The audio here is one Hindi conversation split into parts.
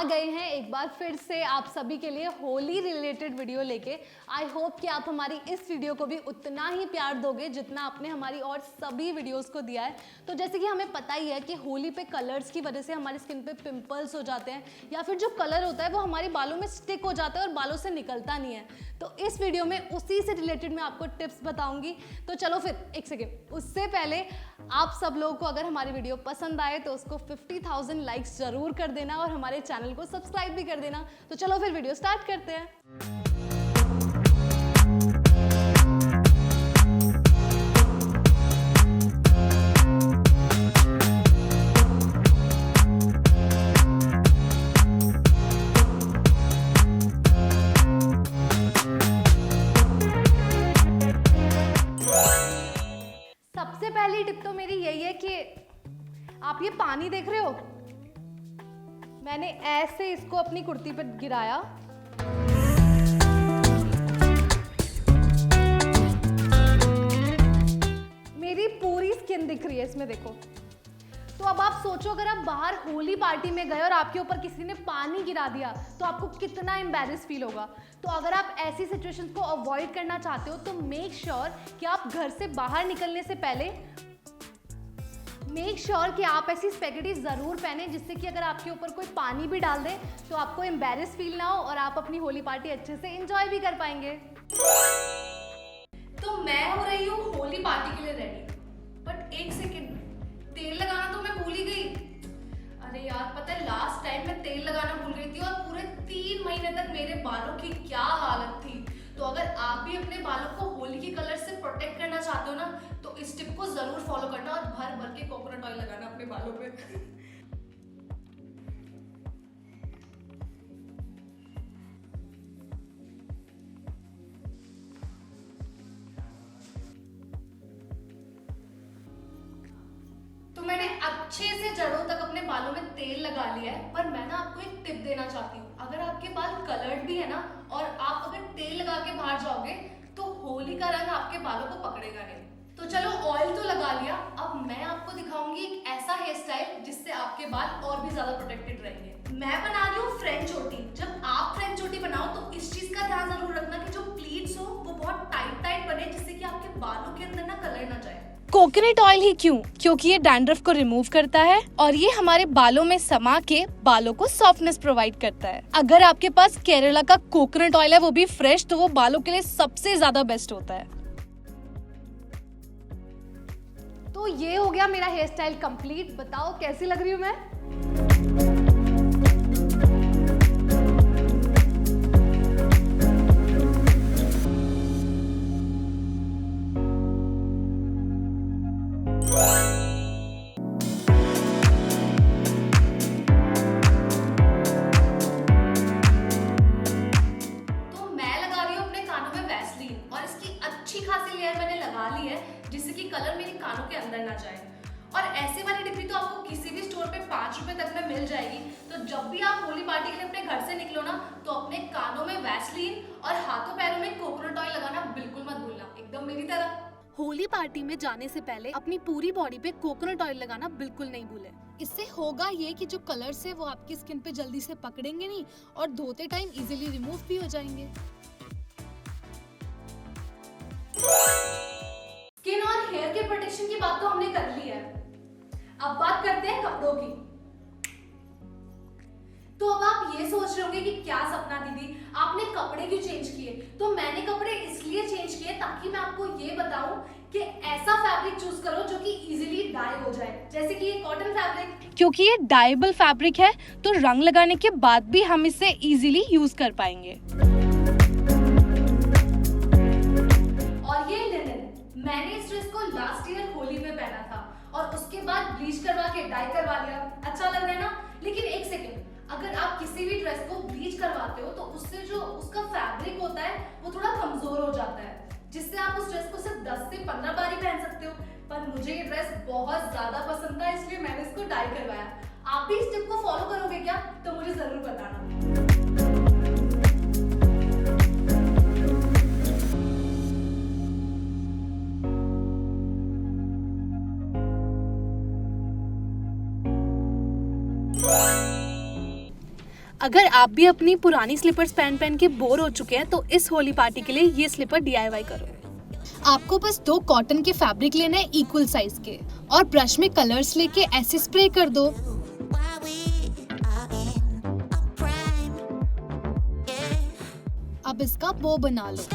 गए हैं एक बार फिर से आप सभी के लिए होली रिलेटेड वीडियो लेके। आई होप कि आप हमारी इस वीडियो को भी उतना ही प्यार दोगे जितना आपने हमारी और सभी वीडियोस को दिया है। तो जैसे कि हमें पता ही है कि होली पे कलर्स की वजह से हमारी स्किन पे पिंपल्स हो जाते हैं या फिर जो कलर होता है वो हमारे बालों में स्टिक हो जाता है और बालों से निकलता नहीं है। तो इस वीडियो में उसी से रिलेटेड मैं आपको टिप्स बताऊंगी। तो चलो फिर एक सेकेंड, उससे पहले आप सब लोगों को अगर हमारी वीडियो पसंद आए तो उसको 50,000 लाइक्स जरूर कर देना और हमारे चैनल को सब्सक्राइब भी कर देना। तो चलो फिर वीडियो स्टार्ट करते हैं। सबसे पहली टिप तो मेरी यही है कि आप ये पानी देख रहे हो, मैंने ऐसे इसको अपनी कुर्ती पर गिराया। मेरी पूरी स्किन दिख रही है इसमें, देखो। तो अब आप सोचो, अगर आप बाहर होली पार्टी में गए और आपके ऊपर किसी ने पानी गिरा दिया तो आपको कितना एम्बैरेस फील होगा। तो अगर आप ऐसी सिचुएशंस को अवॉइड करना चाहते हो तो मेक श्योर कि आप घर से बाहर निकलने से पहले मेक श्योर कि आप ऐसी स्पेगेटी ज़रूर पहने जिससे कि अगर आपके ऊपर कोई पानी भी डाल दे तो आपको एम्बैरेस फील ना हो और आप अपनी होली पार्टी अच्छे से एंजॉय भी कर पाएंगे। तो मैं हो रही हूँ होली पार्टी के लिए रेडी, बट एक सेकेंड, तेल लगाना तो मैं भूल ही गई। अरे यार, पता है लास्ट टाइम मैं तेल लगाना भूल गई थी और पूरे 3 महीने तक मेरे बालों की क्या हालत थी। तो अगर आप भी अपने बालों को होली के कलर से प्रोटेक्ट करना चाहते हो ना तो इस टिप को जरूर फॉलो करना और भर भर के कोकोनट ऑयल लगाना अपने बालों पे। तो मैंने अच्छे से जड़ों तक अपने बालों में तेल लगा लिया है, पर मैं ना आपको एक टिप देना चाहती हूँ। अगर आपके बाल कलर्ड भी है ना और आप अगर तेल लगा के बाहर जाओगे तो होली का रंग आपके बालों को पकड़ेगा नहीं। तो चलो, ऑयल तो लगा लिया, अब मैं आपको दिखाऊंगी एक ऐसा हेयर स्टाइल जिससे आपके बाल और भी ज्यादा प्रोटेक्टेड रहेंगे। मैं बना रही हूँ फ्रेंच चोटी। जब आप फ्रेंच चोटी बनाओ तो इस चीज का ध्यान जरूर रखना कि जो प्लीट्स हो वो बहुत टाइट टाइट बने, जिससे कि आपके बालों के अंदर ना कलर ना जाए। कोकोनट ऑयल ही क्यों? क्योंकि ये डैंड्रफ को रिमूव करता है और ये हमारे बालों में समा के बालों को सॉफ्टनेस प्रोवाइड करता है। अगर आपके पास केरला का कोकोनट ऑयल है, वो भी फ्रेश, तो वो बालों के लिए सबसे ज्यादा बेस्ट होता है। तो ये हो गया मेरा हेयर स्टाइल कंप्लीट। बताओ कैसी लग रही हूँ मैं? जिससे कि कलर मेरे कानों के अंदर ना जाए। और ऐसे वाली डिब्बी तो आपको किसी भी स्टोर पे 5 रुपए तक में मिल जाएगी। तो जब भी आप होली पार्टी के लिए अपने घर से निकलो ना तो अपने कानों में वैसलीन और हाथों पैरों में कोकोनट ऑयल लगाना बिल्कुल मत भूलना, एकदम मेरी तरह। होली पार्टी में जाने से पहले अपनी पूरी बॉडी पे कोकोनट ऑयल लगाना बिल्कुल नहीं भूले। इससे होगा ये कि जो कलर्स है वो आपकी स्किन पे जल्दी से पकड़ेंगे नहीं और धोते टाइम इजीली रिमूव भी हो जाएंगे। स्किन और हेयर के प्रोटेक्शन की बात तो हमने कर ली है, अब बात करते हैं कपड़ों की। तो अब आप ये सोच रहे होंगे कि क्या सपना दीदी, आपने कपड़े क्यों चेंज किए? तो मैंने कपड़े इसलिए चेंज किए ताकि मैं आपको ये बताऊं कि ऐसा फैब्रिक चूज करो जो कि इजीली डाई हो जाए, जैसे कि ये कॉटन फैब्रिक। क्योंकि ये डाइबल फैब्रिक है तो रंग लगाने के बाद भी हम इसे इजीली यूज कर पाएंगे। और ये लिनन, मैंने इस ड्रेस को लास्ट ईयर होली में पहना था और उसके बाद ब्लीच करवा के डाई करवा लिया। अच्छा लग रहा है ना? लेकिन एक सेकेंड, अगर आप किसी भी ड्रेस को ब्लीच करवाते हो तो उससे जो उसका फैब्रिक होता है वो थोड़ा कमजोर हो जाता है, जिससे आप उस ड्रेस को सिर्फ 10 से 15 बार ही पहन सकते हो। पर मुझे ये ड्रेस बहुत ज्यादा पसंद था, इसलिए मैंने इसको डाई करवाया। आप भी इस टिप को फॉलो करोगे क्या? तो मुझे जरूर बताना। अगर आप भी अपनी पुरानी स्लीपर्स पहन के बोर हो चुके हैं तो इस होली पार्टी के लिए ये स्लीपर DIY करो। आपको बस 2 कॉटन के फैब्रिक लेना है इक्वल साइज के, और ब्रश में कलर्स लेके ऐसे स्प्रे कर दो। अब इसका बो बना लो।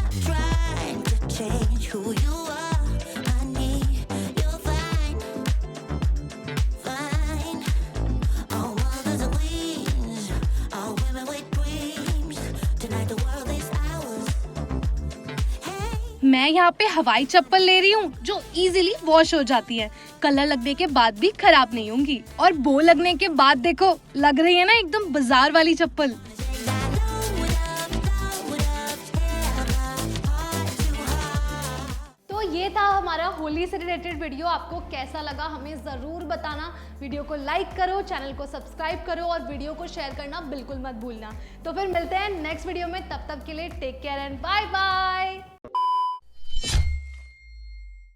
मैं यहाँ पे हवाई चप्पल ले रही हूँ जो इजीली वॉश हो जाती है, कलर लगने के बाद भी खराब नहीं होंगी, और बो लगने के बाद देखो लग रही है ना एकदम बाजार वाली चप्पल। तो ये था हमारा होली से रिलेटेड वीडियो। आपको कैसा लगा हमें ज़रूर बताना। वीडियो को लाइक करो, चैनल को सब्सक्राइब करो और वीडियो को शेयर करना बिल्कुल मत भूलना। तो फिर मिलते हैं नेक्स्ट वीडियो में, तब तक के लिए take care and bye bye.